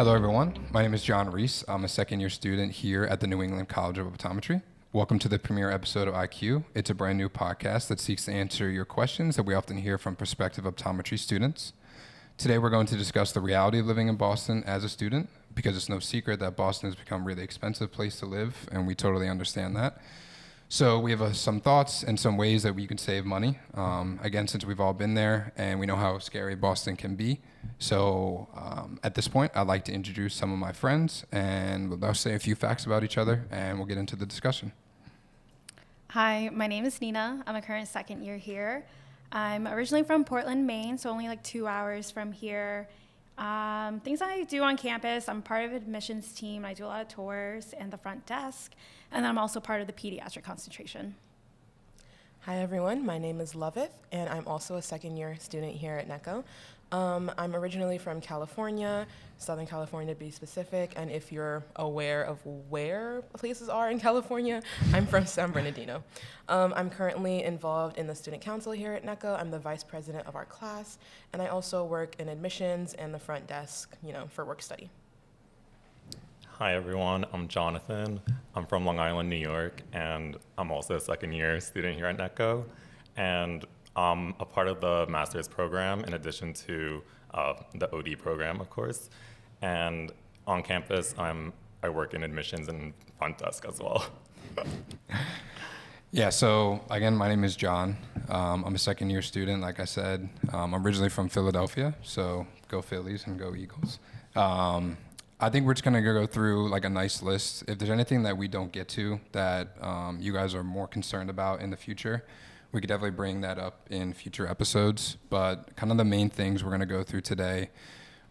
Hello, everyone. My name is John Reese. I'm a second-year student here at the New England College of Optometry. Welcome to the premiere episode of IQ. It's a brand new podcast that seeks to answer your questions that we often hear from prospective optometry students. Today, we're going to discuss the reality of living in Boston as a student, because it's no secret that Boston has become a really expensive place to live, and we totally understand that. So we have some thoughts and some ways that we can save money. Again, since we've all been there and we know how scary Boston can be. So at this point, I'd like to introduce some of my friends and they'll say a few facts about each other and we'll get into the discussion. Hi, my name is Nina. I'm a current second year here. I'm originally from Portland, Maine, so only like 2 hours from here. Things I do on campus, I'm part of admissions team. I do a lot of tours and the front desk, and then I'm also part of the pediatric concentration. Hi everyone, my name is Loveth, and I'm also a second year student here at NECO. I'm originally from California, Southern California to be specific, and if you're aware of where places are in California, I'm from San Bernardino. I'm currently involved in the student council here at NECO. I'm the vice president of our class, and I also work in admissions and the front desk, for work study. Hi everyone, I'm Jonathan. I'm from Long Island, New York, and I'm also a second year student here at NECO. And I'm a part of the master's program in addition to the OD program, of course. And on campus, I work in admissions and front desk as well. Yeah, so again, my name is John. I'm a second year student, like I said. I'm originally from Philadelphia, so go Phillies and go Eagles. I think we're just going to go through like a nice list. If there's anything that we don't get to that you guys are more concerned about in the future, we could definitely bring that up in future episodes. But kind of the main things we're going to go through today,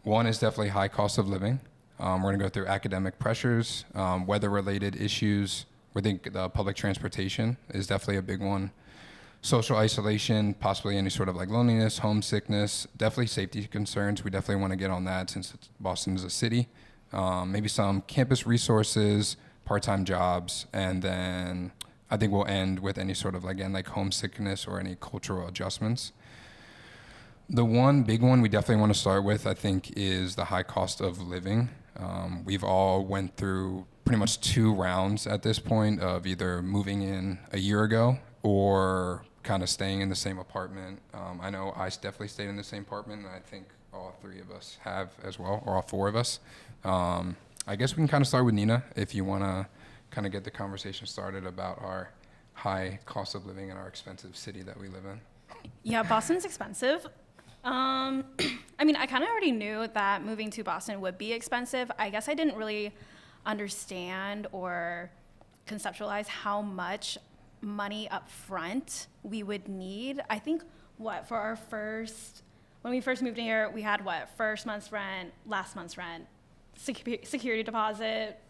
one is definitely high cost of living. We're going to go through academic pressures, weather-related issues. We think the public transportation is definitely a big one. Social isolation, possibly any sort of like loneliness, homesickness, definitely safety concerns. We definitely want to get on that since Boston is a city. Maybe some campus resources, part-time jobs, and then I think we'll end with any sort of, again, like homesickness or any cultural adjustments. The one big one we definitely want to start with, I think, is the high cost of living. We've all went through pretty much 2 rounds at this point of either moving in a year ago or kind of staying in the same apartment. I know I definitely stayed in the same apartment, and I think all 3 of us have as well, or all 4 of us. I guess we can kind of start with Nina if you want to kind of get the conversation started about our high cost of living in our expensive city that we live in. Yeah, Boston's expensive. I kind of already knew that moving to Boston would be expensive. I guess I didn't really understand or conceptualize how much money up front we would need. I think when we first moved in here, we had first month's rent, last month's rent, security deposit,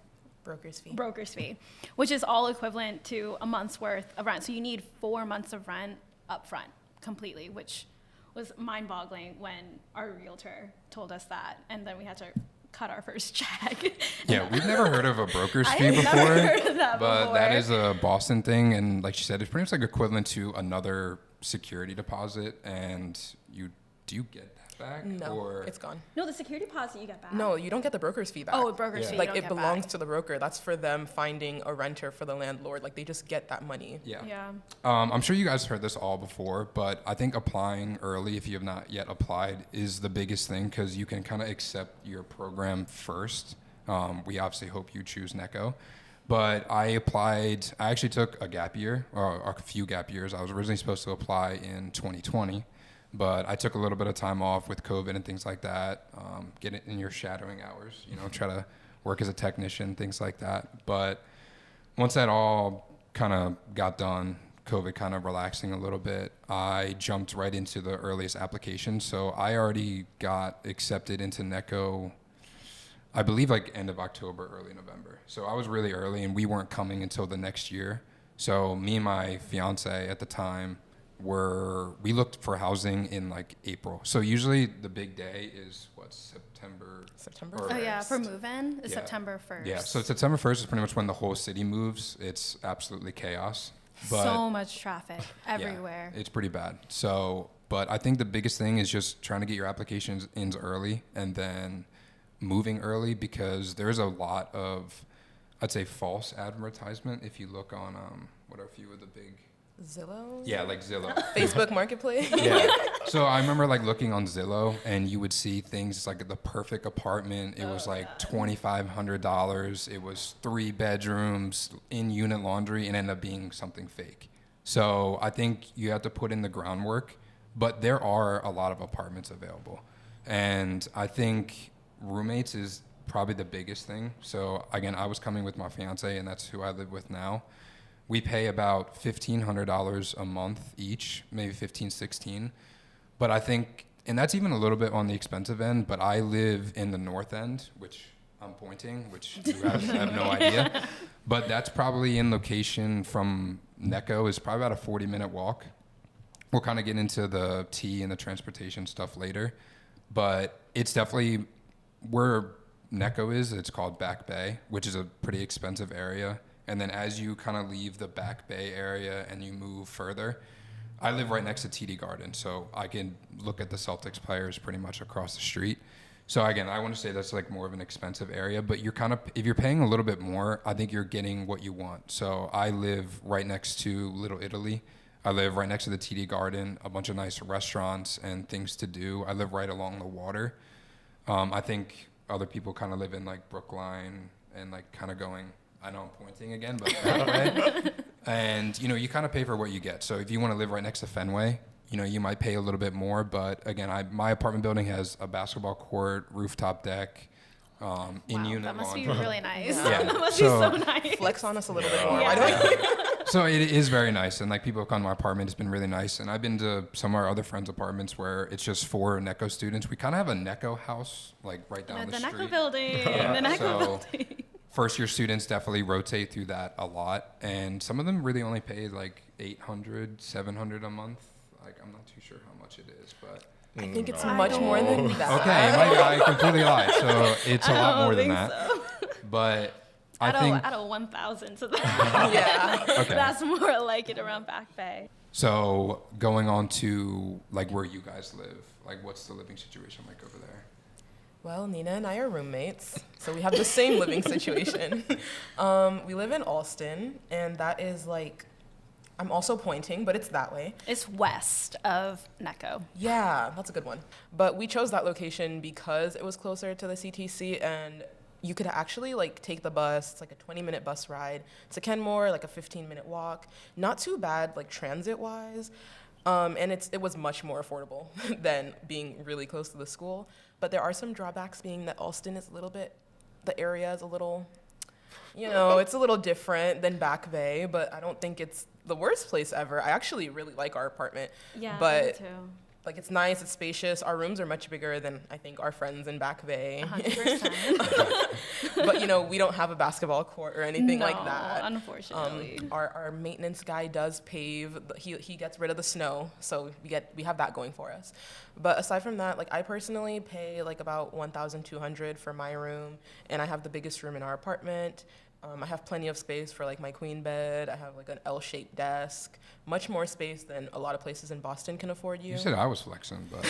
broker's fee, which is all equivalent to a month's worth of rent. So you need 4 months of rent up front completely, which was mind-boggling when our realtor told us that, and then we had to cut our first check. Yeah, we've never heard of a broker's fee I've before, never heard of that but before. that is a Boston thing, and like she said, it's pretty much like equivalent to another security deposit, and do you get that back? No, or? it's gone. No, the security deposit you get back. No, you don't get the broker's fee back. Oh, broker's fee. Like you don't it get belongs back. to the broker. That's for them finding a renter for the landlord. Like they just get that money. Yeah. I'm sure you guys heard this all before, but I think applying early, if you have not yet applied, is the biggest thing because you can kind of accept your program first. We obviously hope you choose NECO. But I actually took a gap year, or a few gap years. I was originally supposed to apply in 2020, but I took a little bit of time off with COVID and things like that. Get it in your shadowing hours, try to work as a technician, things like that. But once that all kind of got done, COVID kind of relaxing a little bit, I jumped right into the earliest application. So I already got accepted into NECO, I believe like end of October, early November. So I was really early and we weren't coming until the next year. So me and my fiance at the time we looked for housing in like April. So usually the big day is September? September. Oh yeah, for move-in is Yeah. September 1st. Yeah, so September 1st is pretty much when the whole city moves. It's absolutely chaos. But so much traffic everywhere. Yeah, it's pretty bad. So, but I think the biggest thing is just trying to get your applications in early, and then moving early because there's a lot of, I'd say, false advertisement. If you look on, what are a few of the big, Zillow? yeah, like Zillow. Facebook Marketplace? Yeah. So I remember like looking on Zillow and you would see things like the perfect apartment. It was like $2,500. It was 3 bedrooms, in-unit laundry, and ended up being something fake. So I think you have to put in the groundwork, but there are a lot of apartments available. And I think roommates is probably the biggest thing. So again, I was coming with my fiance and that's who I live with now. We pay about $1,500 a month each, maybe 15, 16. But I think, and that's even a little bit on the expensive end, but I live in the north end, which I'm pointing, which you guys have no idea. But that's probably in location from NECO is probably about a 40-minute walk. We'll kind of get into the tea and the transportation stuff later. But it's definitely where NECO is, it's called Back Bay, which is a pretty expensive area. And then as you kind of leave the Back Bay area and you move further, I live right next to TD Garden, so I can look at the Celtics players pretty much across the street. So again, I want to say that's like more of an expensive area, but you're kind of, if you're paying a little bit more, I think you're getting what you want. So I live right next to Little Italy. I live right next to the TD Garden, a bunch of nice restaurants and things to do. I live right along the water. I think other people kind of live in like Brookline and like kind of going, I know I'm pointing again, but that way. And, you know, you kind of pay for what you get. So if you want to live right next to Fenway, you know, you might pay a little bit more. But again, my apartment building has a basketball court, rooftop deck, in-unit That must be laundry. really nice. Yeah. That must be so So- nice. Flex on us a little bit more. Yeah. Why don't you? So it is very nice. And like people have come to my apartment, it's been really nice. And I've been to some of our other friends' apartments where it's just for NECO students. We kind of have a NECO house, like right down the The street. NECO building. Yeah, The NECO so- building. First year students definitely rotate through that a lot, and some of them really only pay like $800, $700 a month. Like I'm not too sure how much it is, but I think it's I much more than don't- that. okay, I completely lied. So it's a I lot don't more than think that. so. But I think Out of 1,000, so that, Yeah. okay. that's more like it around Back Bay. So going on to like where you guys live, like what's the living situation like over there? Well, Nina and I are roommates, so we have the same living situation. We live in Alston, and that is like, I'm also pointing, but it's that way. It's west of NECO. Yeah, that's a good one. But we chose that location because it was closer to the CTC, and you could actually like take the bus. It's like a 20-minute bus ride to Kenmore, like a 15-minute walk. Not too bad, like transit-wise. And it was much more affordable than being really close to the school. But there are some drawbacks, being that Alston is a little bit, the area is a little, you know, it's a little different than Back Bay, but I don't think it's the worst place ever. I actually really like our apartment. Yeah, But me too. like it's nice, it's spacious. Our rooms are much bigger than I think our friends in Back Bay. 100%. But you know, we don't have a basketball court or anything like No, that. unfortunately. Our maintenance guy does pave. He gets rid of the snow, so we have that going for us. But aside from that, like I personally pay like about $1,200 for my room, and I have the biggest room in our apartment. I have plenty of space for like my queen bed. I have like an L-shaped desk, much more space than a lot of places in Boston can afford you. You said I was flexing, but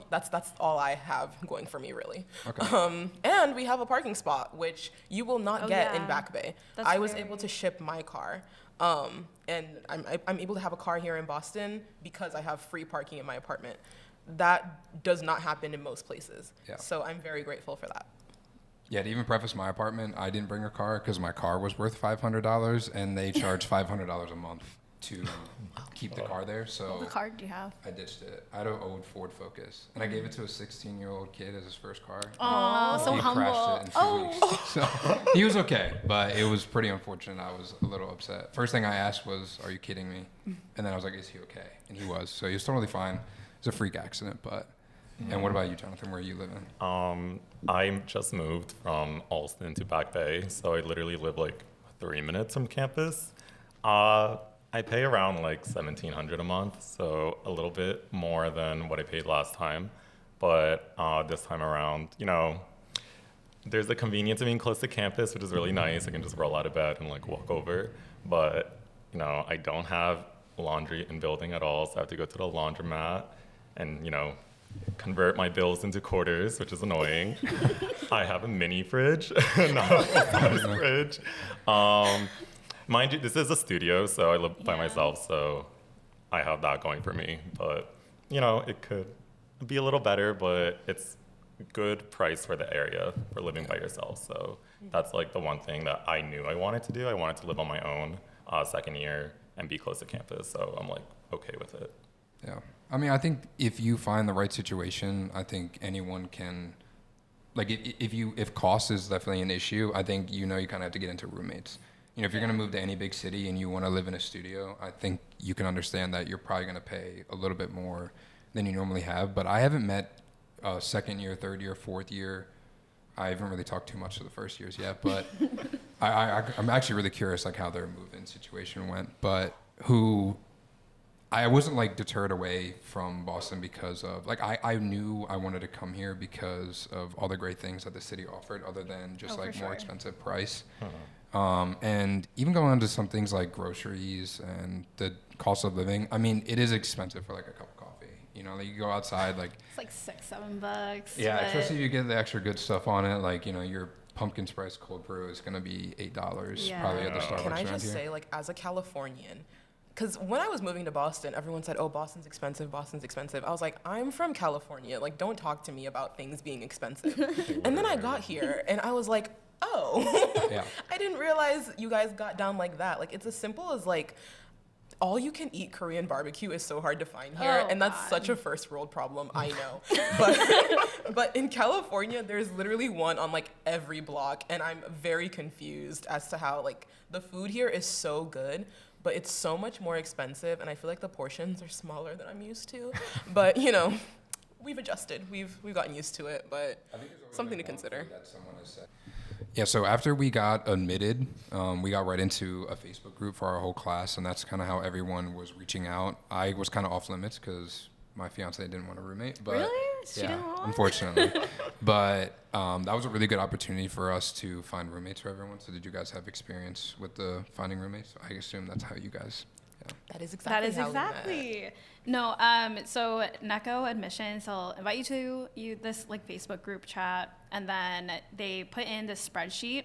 That's all I have going for me, really. okay. And we have a parking spot, which you will not Oh, get in yeah. Back Bay. That's I was very- able to ship my car, and I'm able to have a car here in Boston because I have free parking in my apartment. That does not happen in most places. Yeah. So I'm very grateful for that. Yeah, to even preface my apartment, I didn't bring a car because my car was worth $500, and they charge $500 a month to keep the car there. So What card do you have? I ditched it. I had an old Ford Focus, and I gave it to a 16-year-old kid as his first car. Oh, so he humble. crashed it in 2 Oh, weeks. So he was okay, but it was pretty unfortunate. I was a little upset. First thing I asked was, "Are you kidding me?" And then I was like, "Is he okay?" And he was. So he was totally fine. It was a freak accident, but. And what about you, Jonathan? Where are you living? I just moved from Alston to Back Bay, so I literally live like 3 minutes from campus. I pay around like $1,700 a month, so a little bit more than what I paid last time. But this time around, you know, there's the convenience of being close to campus, which is really nice. I can just roll out of bed and like walk over. But, you know, I don't have laundry in building at all, so I have to go to the laundromat and, you know, convert my bills into quarters, which is annoying. I have a mini fridge, not a full-size fridge. Mind you, this is a studio, so I live by myself, so I have that going for me. But, you know, it could be a little better, but it's good price for the area for living by yourself. So that's like the one thing that I knew I wanted to do. I wanted to live on my own second year and be close to campus. So I'm like, okay with it. Yeah. I mean, I think if you find the right situation, I think anyone can, like, if cost is definitely an issue, I think, you kind of have to get into roommates. If you're going to move to any big city and you want to live in a studio, I think you can understand that you're probably going to pay a little bit more than you normally have. But I haven't met second year, third year, fourth year. I haven't really talked too much to the first years yet, but I'm actually really curious, like, how their move-in situation went. But I wasn't like deterred away from Boston because of, like, I knew I wanted to come here because of all the great things that the city offered, other than just like more expensive price. And even going into some things like groceries and the cost of living, I mean, it is expensive for like a cup of coffee. Like you go outside, like It's like $6-7. yeah, but especially if you get the extra good stuff on it, like your pumpkin spice cold brew is gonna be $8 probably at the Starbucks Can I around just here. say, like, as a Californian, because when I was moving to Boston, everyone said, oh, Boston's expensive, Boston's expensive. I was like, I'm from California. Like, don't talk to me about things being expensive. And then I got here, and I was like, oh, Yeah. I didn't realize you guys got down like that. Like, it's as simple as, like, all you can eat Korean barbecue is so hard to find here, and that's such a first world problem, I know. But in California, there's literally one on like every block, and I'm very confused as to how, like, the food here is so good, but it's so much more expensive, and I feel like the portions are smaller than I'm used to. But we've adjusted, we've gotten used to it, but something to consider. Yeah, so after we got admitted, we got right into a Facebook group for our whole class, and that's kind of how everyone was reaching out. I was kind of off limits because my fiance didn't want a roommate. But Really? She yeah, didn't want one? unfortunately. But that was a really good opportunity for us to find roommates for everyone. So did you guys have experience with the finding roommates? I assume that's how you guys. Yeah. That is exactly how we met. No, so NECO admissions, they'll invite you to this like Facebook group chat, and then they put in this spreadsheet,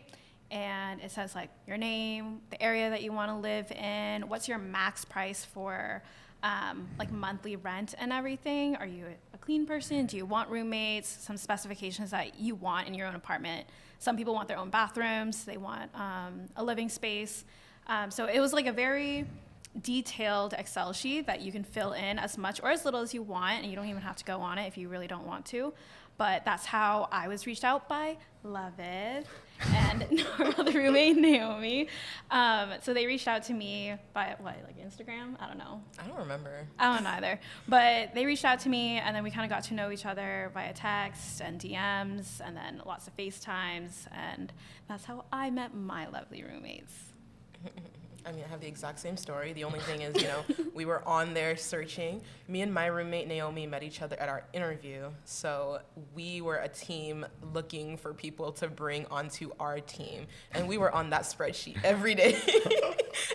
and it says like your name, the area that you want to live in, what's your max price for like monthly rent and everything. Are you a clean person? Do you want roommates? Some specifications that you want in your own apartment. Some people want their own bathrooms. They want a living space. So it was like a very detailed Excel sheet that you can fill in as much or as little as you want, and you don't even have to go on it if you really don't want to. But that's how I was reached out by Loveth and our other roommate, Naomi. So they reached out to me by, like Instagram? I don't know. I don't remember. I don't either. But they reached out to me, and then we kind of got to know each other via text and DMs, and then lots of FaceTimes, and that's how I met my lovely roommates. I mean, I have the exact same story. The only thing is, we were on there searching. Me and my roommate, Naomi, met each other at our interview. So we were a team looking for people to bring onto our team. And we were on that spreadsheet every day,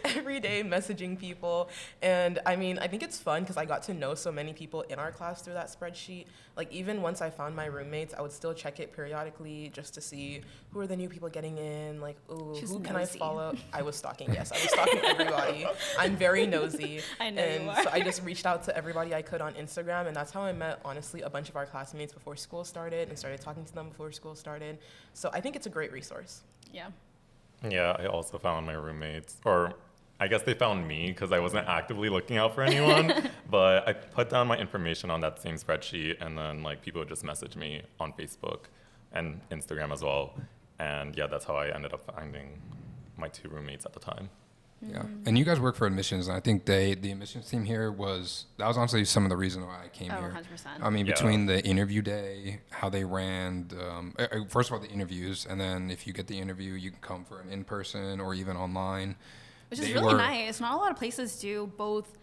every day messaging people. And I mean, I think it's fun because I got to know so many people in our class through that spreadsheet. Like, even once I found my roommates, I would still check it periodically just to see who are the new people getting in. Like, ooh, who can I follow? I was stalking, yes. I was stalking everybody. I'm very nosy. I know and you are. so I just reached out to everybody I could on Instagram, and that's how I met, honestly, a bunch of our classmates before school started and started talking to them before school started. So I think it's a great resource. Yeah. Yeah, I also found my roommates, or I guess they found me because I wasn't actively looking out for anyone, but I put down my information on that same spreadsheet, and then like people would just message me on Facebook and Instagram as well. And yeah, that's how I ended up finding my two roommates at the time. Yeah, and you guys work for admissions, and I think the admissions team here that was honestly some of the reason why I came here. 100%. I mean, Yeah. between the interview day, how they ran, first of all, the interviews, and then if you get the interview, you can come for an in-person or even online. Which is They really were- nice. Not a lot of places do both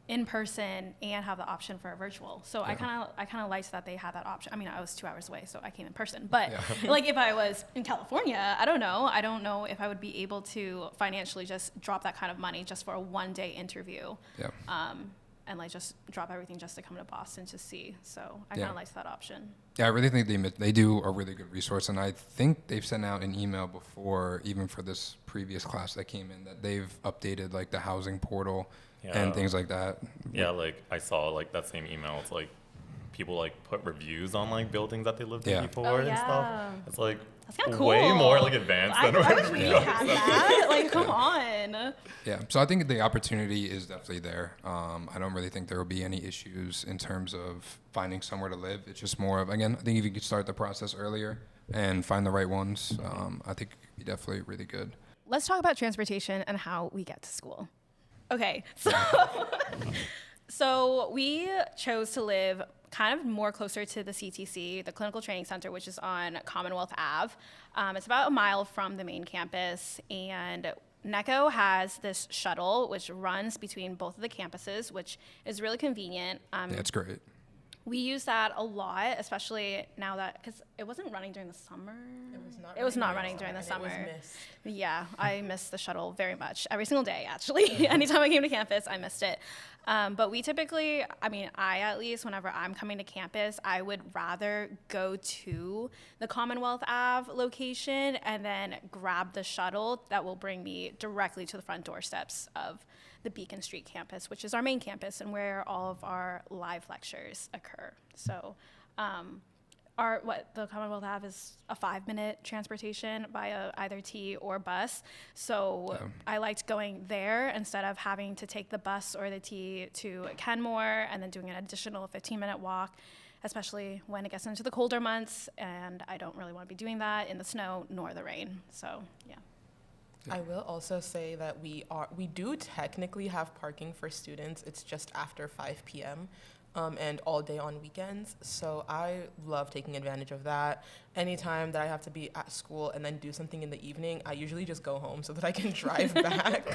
in person and have the option for a virtual. So I kind of liked that they had that option. I mean, I was 2 hours away, so I came in person. But like if I was in California, I don't know if I would be able to financially just drop that kind of money just for a 1-day interview. Yeah. and like just drop everything just to come to Boston to see. So I Yeah. kind of liked that option. Yeah, I really think they do a really good resource, and I think they've sent out an email before, even for this previous class that came in, that they've updated like the housing portal and things like that. Yeah, like I saw like that same email. It's like people like put reviews on like buildings that they lived in Yeah. before and yeah. stuff. It's like That's kind of cool. way more like advanced I than wish we had that. Like, come on. Yeah, so I think the opportunity is definitely there. I don't really think there will be any issues in terms of finding somewhere to live. It's just more of, again, I think if you could start the process earlier and find the right ones, I think it could be definitely really good. Let's talk about transportation and how we get to school. Okay, so so we chose to live kind of more closer to the CTC, the Clinical Training Center, which is on Commonwealth Ave. It's about a mile from the main campus, and NECO has this shuttle which runs between both of the campuses, which is really convenient. Yeah, it's great. We use that a lot, especially now that, because it wasn't running during the summer. It was not running during the summer. It was missed. Yeah, I missed the shuttle very much. Every single day, actually. Anytime I came to campus, I missed it. But we typically, I mean, I at least, whenever I'm coming to campus, I would rather go to the Commonwealth Ave location and then grab the shuttle that will bring me directly to the front doorsteps of the Beacon Street campus, which is our main campus and where all of our live lectures occur. So the Commonwealth Ave is a 5-minute transportation by either T or bus. So I liked going there instead of having to take the bus or the T to Kenmore and then doing an additional 15-minute walk, especially when it gets into the colder months. And I don't really want to be doing that in the snow nor the rain. So, yeah. I will also say that we do technically have parking for students. It's just after 5 p.m. And all day on weekends. So I love taking advantage of that. Anytime that I have to be at school and then do something in the evening, I usually just go home so that I can drive back.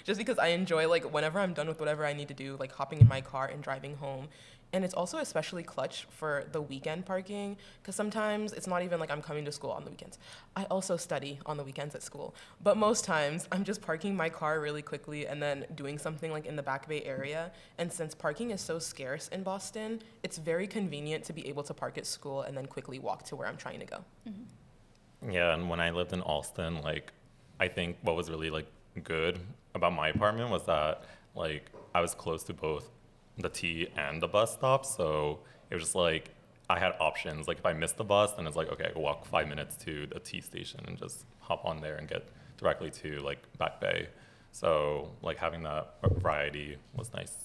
Just because I enjoy, like, whenever I'm done with whatever I need to do, like hopping in my car and driving home. And it's also especially clutch for the weekend parking, because sometimes it's not even like I'm coming to school on the weekends. I also study on the weekends at school. But most times, I'm just parking my car really quickly and then doing something like in the Back Bay area. And since parking is so scarce in Boston, it's very convenient to be able to park at school and then quickly walk to where I'm trying to go. Mm-hmm. Yeah, and when I lived in Alston, like, I think what was really, like, good about my apartment was that, like, I was close to both the T and the bus stop, so it was just, like, I had options. Like, if I missed the bus, then it's like, okay, I could walk 5 minutes to the T station and just hop on there and get directly to, like, Back Bay. So, like, having that variety was nice.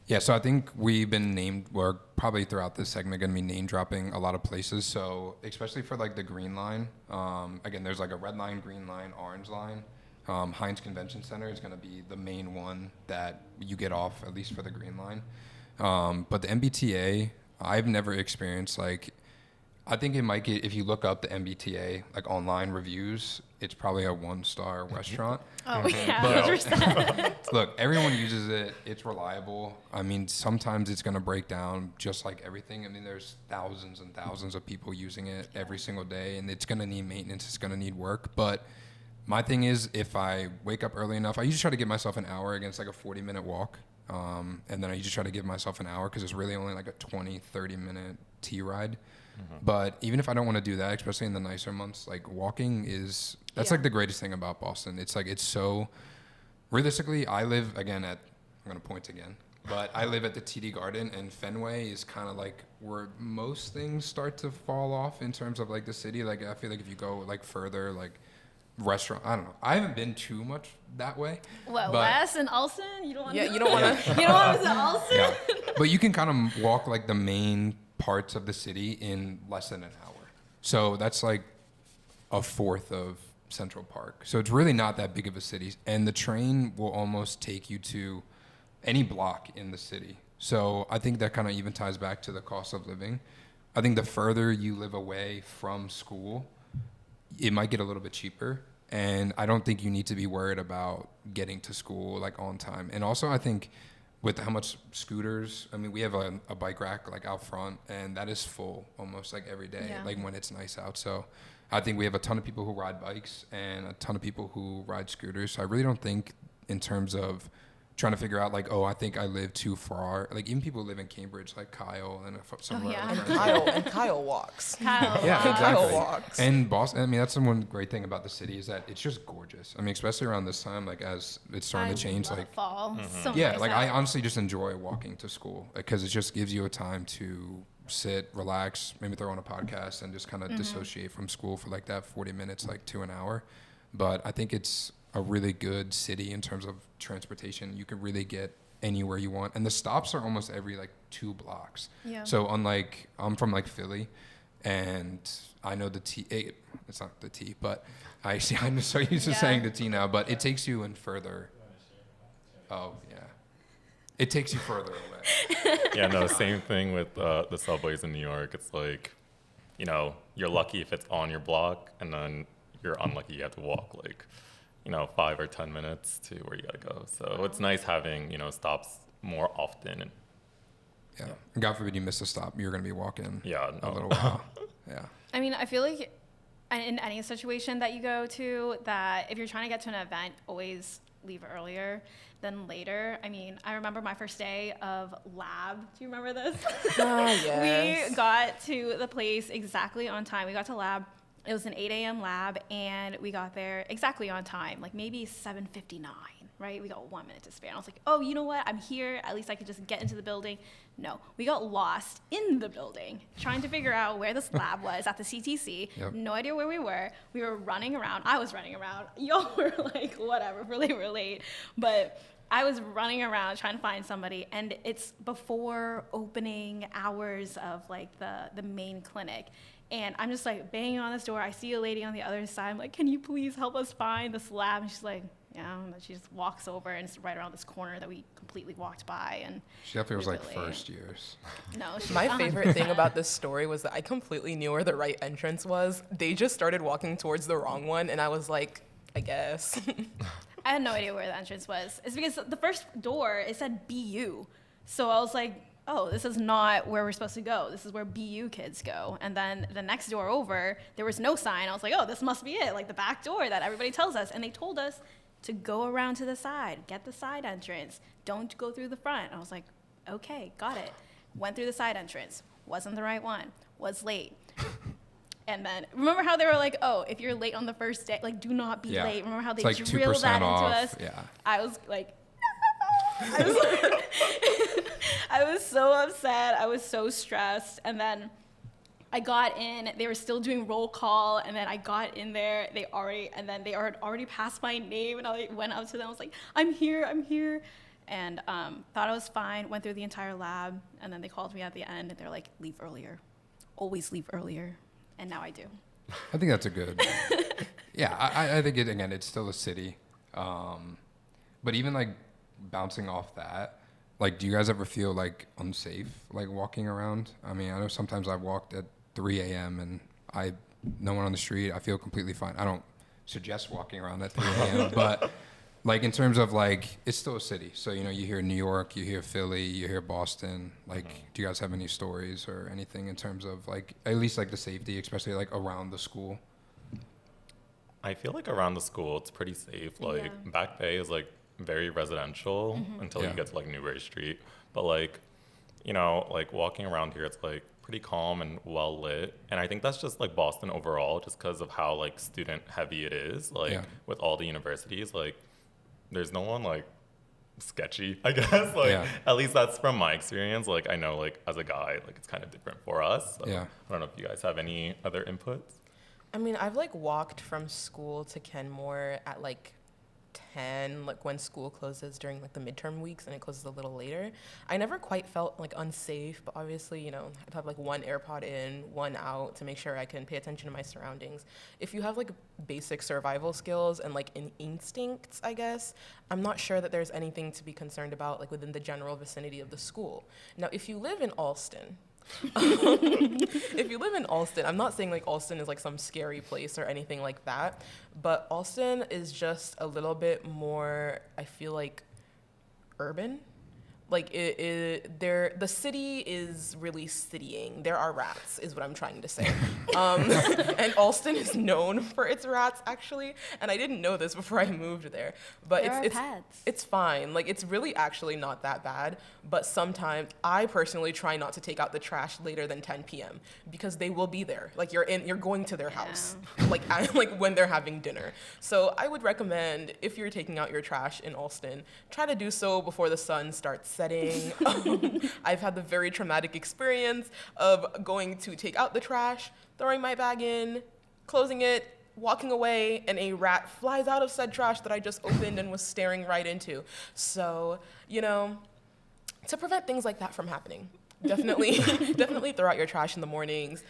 Yeah, so I think we're probably throughout this segment going to be name dropping a lot of places. So especially for like the green line, again, there's like a red line, green line, orange line. Heinz Convention Center is going to be the main one that you get off, at least for the green line. But the MBTA, I've never experienced, like, I think it might get, if you look up the MBTA, like online reviews, it's probably a 1-star restaurant. Oh, yeah, But 100%. look, everyone uses it. It's reliable. I mean, sometimes it's going to break down just like everything. I mean, there's thousands and thousands of people using it every single day, and it's going to need maintenance. It's going to need work. But my thing is, if I wake up early enough, I usually try to give myself an hour against like a 40-minute walk. And then I usually try to give myself an hour because it's really only like a 20, 30-minute T ride. Mm-hmm. But even if I don't want to do that, especially in the nicer months, like walking that's like the greatest thing about Boston. It's like, it's so, realistically, I live again I'm going to point again, but I live at the TD Garden, and Fenway is kind of like where most things start to fall off in terms of like the city. Like, I feel like if you go like further, like restaurant, I don't know. I haven't been too much that way. What, but Wes and Alston? You don't want Yeah, you don't want to. You don't want to visit Alston? Yeah. But you can kind of walk like the main parts of the city in less than an hour. So that's like a fourth of Central Park. So it's really not that big of a city. And the train will almost take you to any block in the city. So I think that kind of even ties back to the cost of living. I think the further you live away from school, it might get a little bit cheaper. And I don't think you need to be worried about getting to school like on time. And also I think with how much scooters, I mean, we have a bike rack like out front, and that is full almost like every day, like when it's nice out. So I think we have a ton of people who ride bikes and a ton of people who ride scooters. So I really don't think in terms of trying to figure out like, oh, I think I live too far. Like even people who live in Cambridge, like Kyle and some of our yeah. other And friends. Kyle walks. Kyle, Yeah, wow. Kyle exactly. walks. And Boston, I mean, that's the one great thing about the city is that it's just gorgeous. I mean, especially around this time, like as it's starting to change, love like fall. So yeah, nice like out. I honestly just enjoy walking to school because it just gives you a time to sit, relax, maybe throw on a podcast and just kind of dissociate from school for like that 40 minutes, like to an hour. But I think it's a really good city in terms of transportation. You can really get anywhere you want, and the stops are almost every like 2 blocks. Yeah. So unlike I'm from like Philly, and I know the T. It's not the T, but I'm so used to Yeah. saying the T now. But it takes you in further. Oh yeah, it takes you further away. Yeah, no, same thing with the subways in New York. It's like, you're lucky if it's on your block, and then you're unlucky you have to walk like, 5 or 10 minutes to where you gotta go. So it's nice having, stops more often. And Yeah. And God forbid you miss a stop, you're gonna be walking yeah, a no. little while. Yeah. I mean, I feel like in any situation that you go to, that if you're trying to get to an event, always leave earlier than later. I mean, I remember my first day of lab. Do you remember this? Yes. We got to the place exactly on time. We got to lab. It was an 8 a.m. lab, and we got there exactly on time, like maybe 7:59, right? We got 1 minute to spare. And I was like, oh, you know what? I'm here. At least I could just get into the building. No, we got lost in the building trying to figure out where this lab was at the CTC. Yep. No idea where we were. We were running around. I was running around. Y'all were like, whatever, we're late. But I was running around trying to find somebody, and it's before opening hours of like the main clinic. And I'm just like banging on this door. I see a lady on the other side. I'm like, can you please help us find this lab? And she's like, yeah. And then she just walks over, and it's right around this corner that we completely walked by. And She definitely was like really- first years. no, she's My favorite thing 100%. about this story was that I completely knew where the right entrance was. They just started walking towards the wrong one, and I was like, I guess. I had no idea where the entrance was. It's because the first door, it said BU. So I was like, oh, this is not where we're supposed to go. This is where BU kids go. And then the next door over, there was no sign. I was like, oh, this must be it, like the back door that everybody tells us. And they told us to go around to the side, get the side entrance. Don't go through the front. I was like, okay, got it. Went through the side entrance. Wasn't the right one. Was late. And then remember how they were like, oh, if you're late on the first day, like do not be Yeah. late. Remember how they It's like drilled 2% that into off. us? Yeah. I was like, I was like I was so upset. I was so stressed. And then I got in. They were still doing roll call. And then I got in there. They had already passed my name. And I went up to them. I was like, I'm here. And thought I was fine. Went through the entire lab. And then they called me at the end. And they're like, leave earlier. Always leave earlier. And now I do. I think that's a good. Yeah, I think it's still a city. But even like bouncing off that, like, do you guys ever feel like unsafe, like walking around? I mean, I know sometimes I've walked at 3 a.m. and no one on the street. I feel completely fine. I don't suggest walking around at 3 a.m. But like in terms of like, it's still a city. So, you hear New York, you hear Philly, you hear Boston. Like, do you guys have any stories or anything in terms of like, at least like the safety, especially like around the school? I feel like around the school, it's pretty safe. Like, Yeah. Back Bay is like very residential until Yeah. you get to like Newbury Street. But like, like walking around here, it's like pretty calm and well lit. And I think that's just like Boston overall, just because of how like student heavy it is. Like Yeah. with all the universities, like there's no one like sketchy, I guess. Like Yeah. at least that's from my experience. Like I know like as a guy, like it's kind of different for us. So Yeah. I don't know if you guys have any other inputs. I mean, I've like walked from school to Kenmore at like 10, like when school closes during like the midterm weeks and it closes a little later. I never quite felt like unsafe, but obviously, I'd have like one AirPod in, one out to make sure I can pay attention to my surroundings. If you have like basic survival skills and like instincts, I guess, I'm not sure that there's anything to be concerned about like within the general vicinity of the school. Now, if you live in Alston, I'm not saying like Alston is like some scary place or anything like that, but Alston is just a little bit more, I feel like, urban. Like the city is really citying. There are rats, is what I'm trying to say. And Alston is known for its rats, actually. And I didn't know this before I moved there, but There are pets. it's fine. Like, it's really actually not that bad. But sometimes I personally try not to take out the trash later than 10 p.m. because they will be there. Like, you're going to their house, like when they're having dinner. So I would recommend, if you're taking out your trash in Alston, try to do so before the sun starts setting. I've had the very traumatic experience of going to take out the trash, throwing my bag in, closing it, walking away, and a rat flies out of said trash that I just opened and was staring right into. So, to prevent things like that from happening, definitely throw out your trash in the mornings.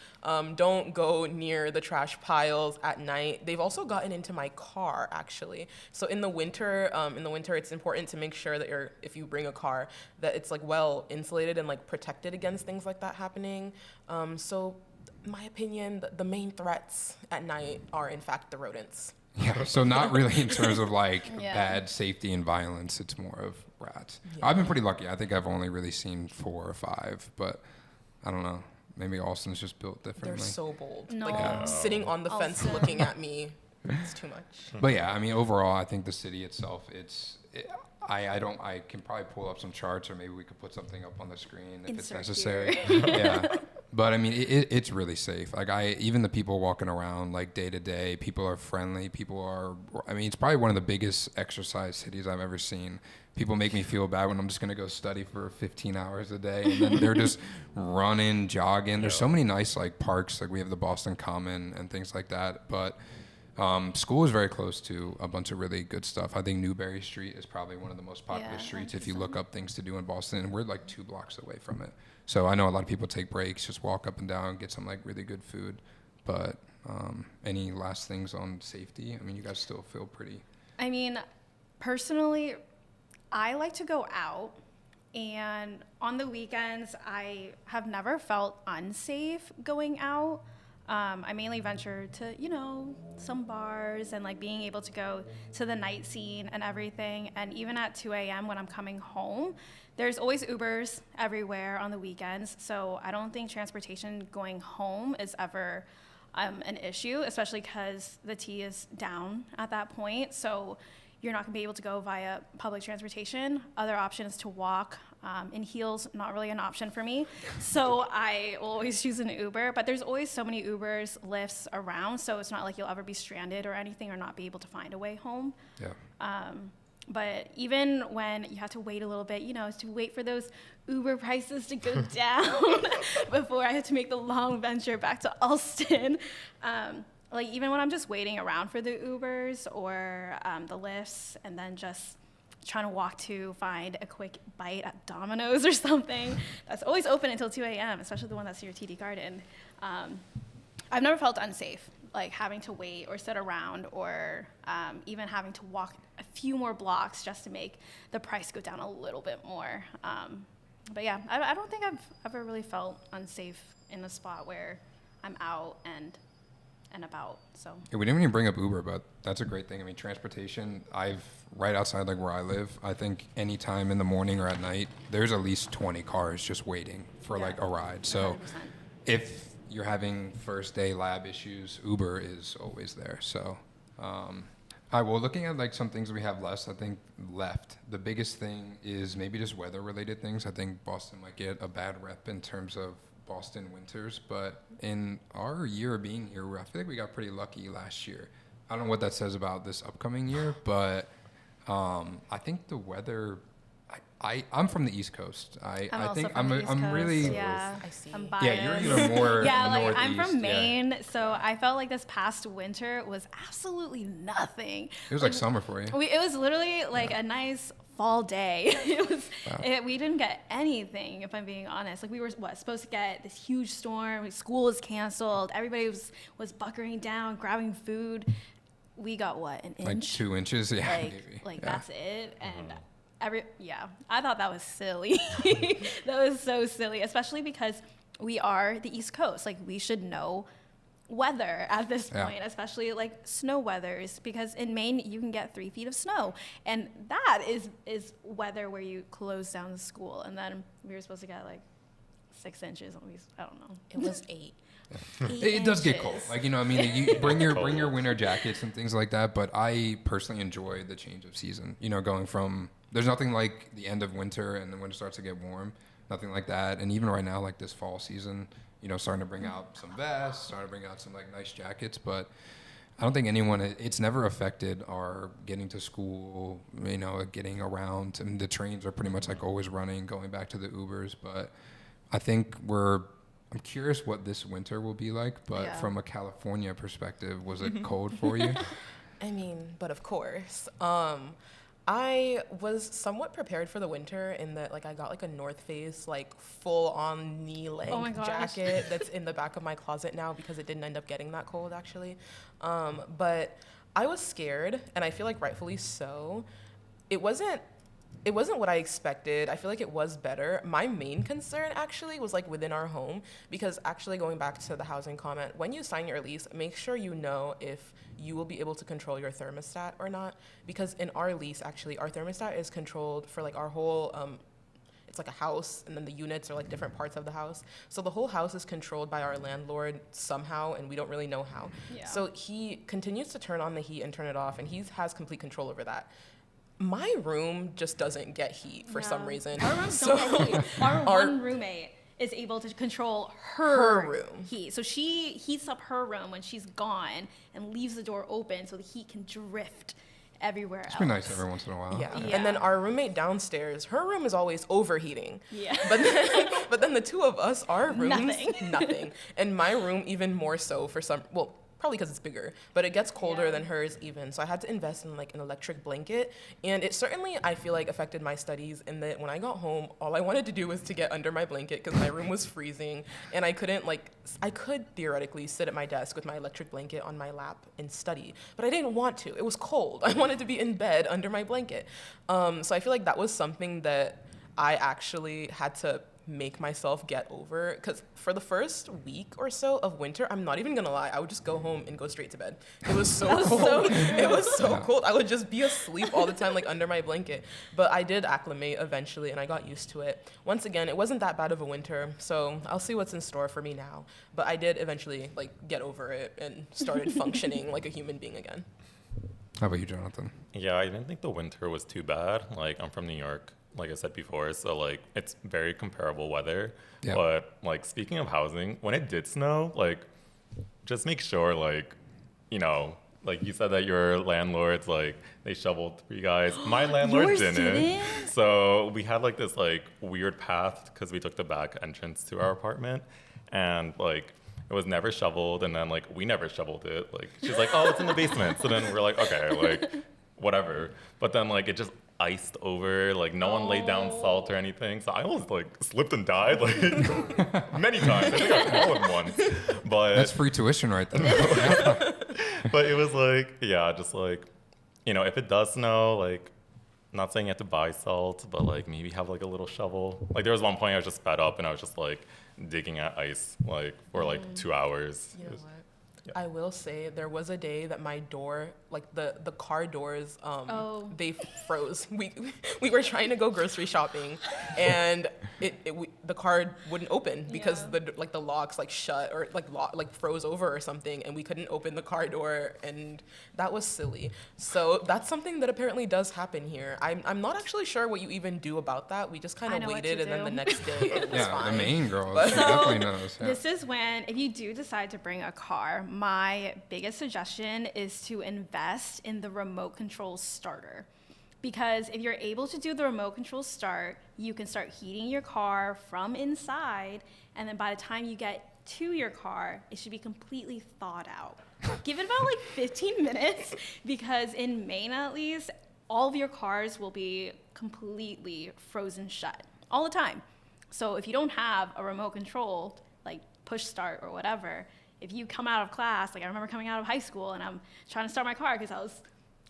Don't go near the trash piles at night. They've also gotten into my car, actually. So in the winter, it's important to make sure that if you bring a car, that it's like well insulated and like protected against things like that happening. So, in my opinion, the main threats at night are in fact the rodents. Yeah, so not really in terms of like Yeah. bad safety and violence. It's more of rats. Yeah. I've been pretty lucky. I think I've only really seen 4 or 5, but I don't know. Maybe Alston's just built differently. They're so bold. No. Like sitting on the fence Alston. looking at me. It's too much. But yeah, I mean, overall, I think the city itself, I can probably pull up some charts, or maybe we could put something up on the screen if it's Insert necessary. Yeah. But I mean, it's really safe. Like even the people walking around like day to day, people are friendly. I mean, it's probably one of the biggest exercise cities I've ever seen. People make me feel bad when I'm just going to go study for 15 hours a day, and then they're just running, jogging. There's so many nice like parks. Like we have the Boston Common and things like that. But school is very close to a bunch of really good stuff. I think Newberry Street is probably one of the most popular Yeah, streets I if you think look so. up things to do in Boston, and we're like 2 blocks away from it. So I know a lot of people take breaks, just walk up and down, get some like really good food. But any last things on safety? I mean, you guys still feel pretty. I mean, personally, I like to go out, and on the weekends, I have never felt unsafe going out. I mainly venture to, some bars and like being able to go to the night scene and everything. And even at 2 a.m. when I'm coming home, there's always Ubers everywhere on the weekends. So I don't think transportation going home is ever an issue, especially because the T is down at that point. So you're not going to be able to go via public transportation. Other option is to walk. In heels, not really an option for me. So I will always choose an Uber. But there's always so many Ubers, Lyfts around. So it's not like you'll ever be stranded or anything or not be able to find a way home. Yeah. But even when you have to wait a little bit, to wait for those Uber prices to go down before I have to make the long venture back to Alston. Like even when I'm just waiting around for the Ubers or the Lyfts and then just trying to walk to find a quick bite at Domino's or something that's always open until 2 a.m., especially the one that's near TD Garden. I've never felt unsafe, like having to wait or sit around or even having to walk a few more blocks just to make the price go down a little bit more. But yeah, I don't think I've ever really felt unsafe in a spot where I'm out and about. So Yeah, we didn't even bring up Uber, but that's a great thing. I mean, transportation, right outside like where I live, I think any time in the morning or at night, there's at least 20 cars just waiting for like a ride. So 100%. if you're having first day lab issues, Uber is always there. So, all right, well, looking at like some things we have left, the biggest thing is maybe just weather related things. I think Boston might get a bad rep in terms of Boston winters, but in our year of being here, I feel like we got pretty lucky last year. I don't know what that says about this upcoming year, but I think the weather. I'm from the East Coast. I I'm also think from the East I'm Coast. really. Yeah, I see. I'm Yeah, you're biased. even more Yeah, like northeast. I'm from yeah. Maine, so I felt like this past winter was absolutely nothing. It was like summer for you. It was literally like a nice fall day. Wow. We didn't get anything, if I'm being honest. Like we were supposed to get this huge storm. School was canceled. Everybody was bunkering down, grabbing food. We got what, an inch? Like 2 inches, yeah, maybe. Like yeah. that's it. And I thought that was silly. That was so silly, especially because we are the East Coast. Like we should know weather at this Yeah. point, especially like snow weathers, because in Maine you can get 3 feet of snow, and that is weather where you close down the school. And then we were supposed to get like 6 inches at least. I don't know. It was 8. It does get cold. Inches. Like, you know, I mean, you bring your winter jackets and things like that. But I personally enjoy the change of season. You know, going from there's nothing like the end of winter and then when it starts to get warm, nothing like that. And even right now, like this fall season, you know, starting to bring out some vests, starting to bring out some like nice jackets. But I don't think it's never affected our getting to school. You know, getting around. And the trains are pretty much like always running, going back to the Ubers. But I think I'm curious what this winter will be like, but Yeah. from a California perspective, was it cold for you? I mean, but of course. I was somewhat prepared for the winter in that, like, I got like a North Face, like full on knee Oh my length gosh. jacket that's in the back of my closet now because it didn't end up getting that cold actually. But I was scared, and I feel like rightfully so. It wasn't what I expected. I feel like it was better. My main concern actually was like within our home, because actually going back to the housing comment, when you sign your lease, make sure you know if you will be able to control your thermostat or not. Because in our lease, actually, our thermostat is controlled for like our whole, it's like a house, and then the units are like different parts of the house. So the whole house is controlled by our landlord somehow, and we don't really know how. Yeah. So he continues to turn on the heat and turn it off, and he has complete control over that. My room just doesn't get heat for some Yeah. reason. Our rooms So- don't get heat. Our Our- one roommate is able to control Her her room. heat. So she heats up her room when she's gone and leaves the door open so the heat can drift everywhere else. It's been nice every once in a while. Yeah. Yeah. And then our roommate downstairs, her room is always overheating. Yeah. But then the two of us, our rooms, Nothing. nothing. And my room even more so for some, well, probably because it's bigger, but it gets colder Yeah. than hers even. So I had to invest in like an electric blanket. And it certainly, I feel like, affected my studies in that when I got home, all I wanted to do was to get under my blanket because my room was freezing. And I couldn't I could theoretically sit at my desk with my electric blanket on my lap and study, but I didn't want to. It was cold. I wanted to be in bed under my blanket. So I feel like that was something that I actually had to make myself get over, because for the first week or so of winter, I'm not even gonna lie, I would just go home and go straight to bed. It was so cold. It was so cold. I would just be asleep all the time, like under my blanket. But I did acclimate eventually, and I got used to it. Once again, it wasn't that bad of a winter, so I'll see what's in store for me now. But I did eventually like get over it and started functioning like a human being again. How about you, Jonathan? Yeah, I didn't think the winter was too bad. Like, I'm from New York, like I said before, so like it's very comparable weather. Yeah. But like speaking of housing, when it did snow, like just make sure like, you know, like you said that your landlords like they shoveled for you guys. My landlord Yours didn't. didn't? So we had like this like weird path because we took the back entrance to our apartment, and like it was never shoveled, and then like we never shoveled it. Like she's like, oh, it's in the basement. So then we're like, okay, like whatever. But then like it just iced over, like no one laid down salt or anything. So I almost like slipped and died like many times. I think I've fallen once. But That's free tuition right there. but it was like, yeah, just like, you know, if it does snow, like, not saying you have to buy salt, but like maybe have like a little shovel. Like there was one point I was just fed up and I was just like digging at ice like for like 2 hours. You It know was- what? Yeah. I will say there was a day that my door, like the car doors, Oh. they froze. We were trying to go grocery shopping, and the car wouldn't open because Yeah. the locks like shut or like froze over or something, and we couldn't open the car door, and that was silly. So that's something that apparently does happen here. I'm not actually sure what you even do about that. We just kind I of know what waited, to and then do. the next day it was Yeah, fine. the main girl, But- she So, definitely knows. Yeah. This is when, if you do decide to bring a car, my biggest suggestion is to invest in the remote control starter. Because if you're able to do the remote control start, you can start heating your car from inside, and then by the time you get to your car, it should be completely thawed out. Give it about like 15 minutes, because in Maine at least, all of your cars will be completely frozen shut all the time. So if you don't have a remote control, like push start or whatever, if you come out of class, like I remember coming out of high school and I'm trying to start my car because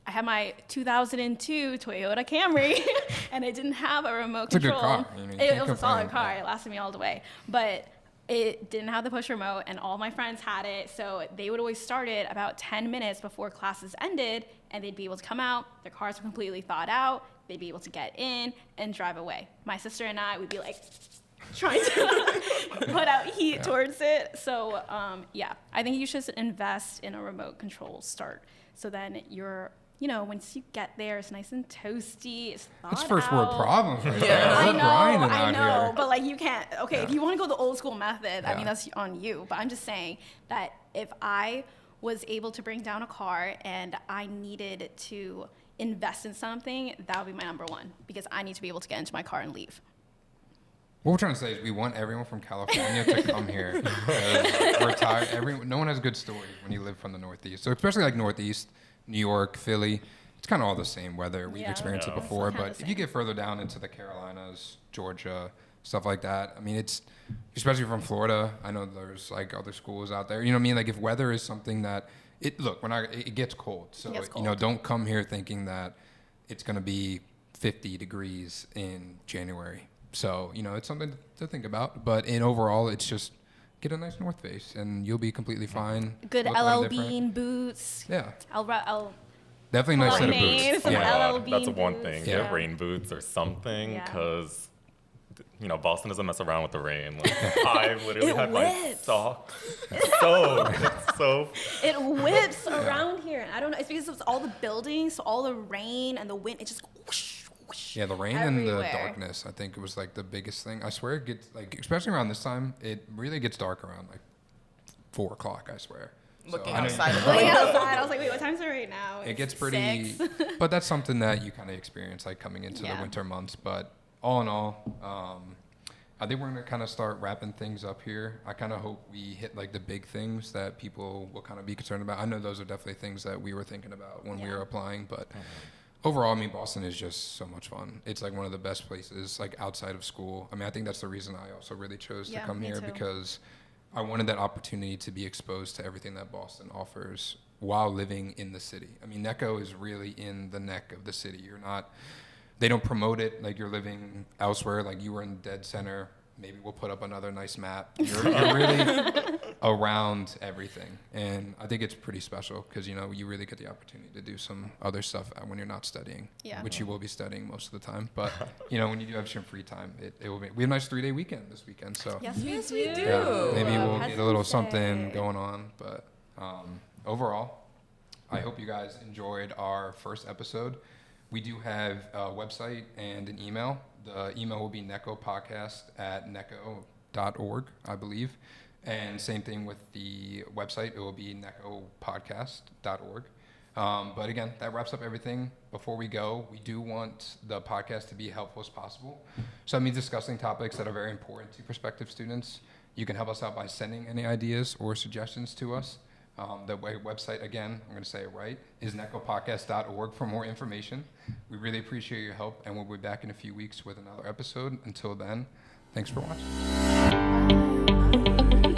I had my 2002 Toyota Camry and it didn't have a remote It's a good control. car. You know, you It can't was a solid complain, car. yeah. It lasted me all the way. But it didn't have the push remote, and all my friends had it, so they would always start it about 10 minutes before classes ended, and they'd be able to come out, their cars were completely thawed out, they'd be able to get in and drive away. My sister and I would be like trying to put out heat towards it. So yeah, I think you should invest in a remote control start, so then you're, you know, once you get there, it's nice and toasty. It's thawed It's first world out. problems right there. I We're grinding know, out here. but like you can't. Okay, if you want to go the old school method, I Yeah. mean that's on you. But I'm just saying that if I was able to bring down a car and I needed to invest in something, that would be my number one, because I need to be able to get into my car and leave. What we're trying to say is we want everyone from California to come here. We're tired. No one has a good story when you live from the Northeast. So especially like Northeast, New York, Philly, it's kind of all the same weather. We've Yeah. experienced it Yeah. before. It's kinda But the if you same. get further down into the Carolinas, Georgia, stuff like that, I mean, it's, especially from Florida, I know there's like other schools out there. You know what I mean? Like if weather is something that, it gets cold. So, It gets you know, cold. don't come here thinking that it's going to be 50 degrees in January. So, you know, it's something to think about. But in overall, it's just get a nice North Face and you'll be completely fine. Good Look a little different. LL Bean boots. Yeah, I'll definitely a nice Well, set of Maine, boots. some Yeah. LL That's Bean one boots, thing. yeah. Get rain boots or something, Yeah. because you know Boston doesn't mess around with the rain. Like, I literally It had my whips. socks soaked. It's so It whips around here. And I don't know. It's because it's all the buildings, so all the rain and the wind, it just whoosh, whoosh. Yeah, the rain and the everywhere. darkness, I think it was like the biggest thing. I swear it gets like, especially around this time, it really gets dark around like 4 o'clock, I swear. So, Looking I know- outside of the Looking window. outside, I was like, wait, what time is it right now? It It's gets pretty, 6. but that's something that you kind of experience like coming into the Yeah. winter months. But all in all, I think we're going to kind of start wrapping things up here. I kind of hope we hit like the big things that people will kind of be concerned about. I know those are definitely things that we were thinking about when we Yeah. were applying, but overall, I mean, Boston is just so much fun. It's like one of the best places like outside of school. I mean, I think that's the reason I also really chose to Yeah, come me here, too. because I wanted that opportunity to be exposed to everything that Boston offers while living in the city. I mean, NECO is really in the neck of the city. They don't promote it like you're living elsewhere, like you were in dead center. Maybe we'll put up another nice map. You're really around everything. And I think it's pretty special because, you know, you really get the opportunity to do some other stuff when you're not studying, Yeah. which you will be studying most of the time. But, you know, when you do have some free time, it will be. We have a nice 3-day weekend this weekend. So Yes, Yes, we we do. do. yeah, maybe we'll get a little President's something Day. going on. But overall, I hope you guys enjoyed our first episode. We do have a website and an email. The email will be necopodcast@neco.org, I believe. And same thing with the website. It will be necopodcast.org. But again, that wraps up everything. Before we go, we do want the podcast to be helpful as possible. So that means discussing topics that are very important to prospective students. You can help us out by sending any ideas or suggestions to us. The website, again, I'm going to say it right, is necopodcast.org for more information. We really appreciate your help, and we'll be back in a few weeks with another episode. Until then, thanks for watching. Bye.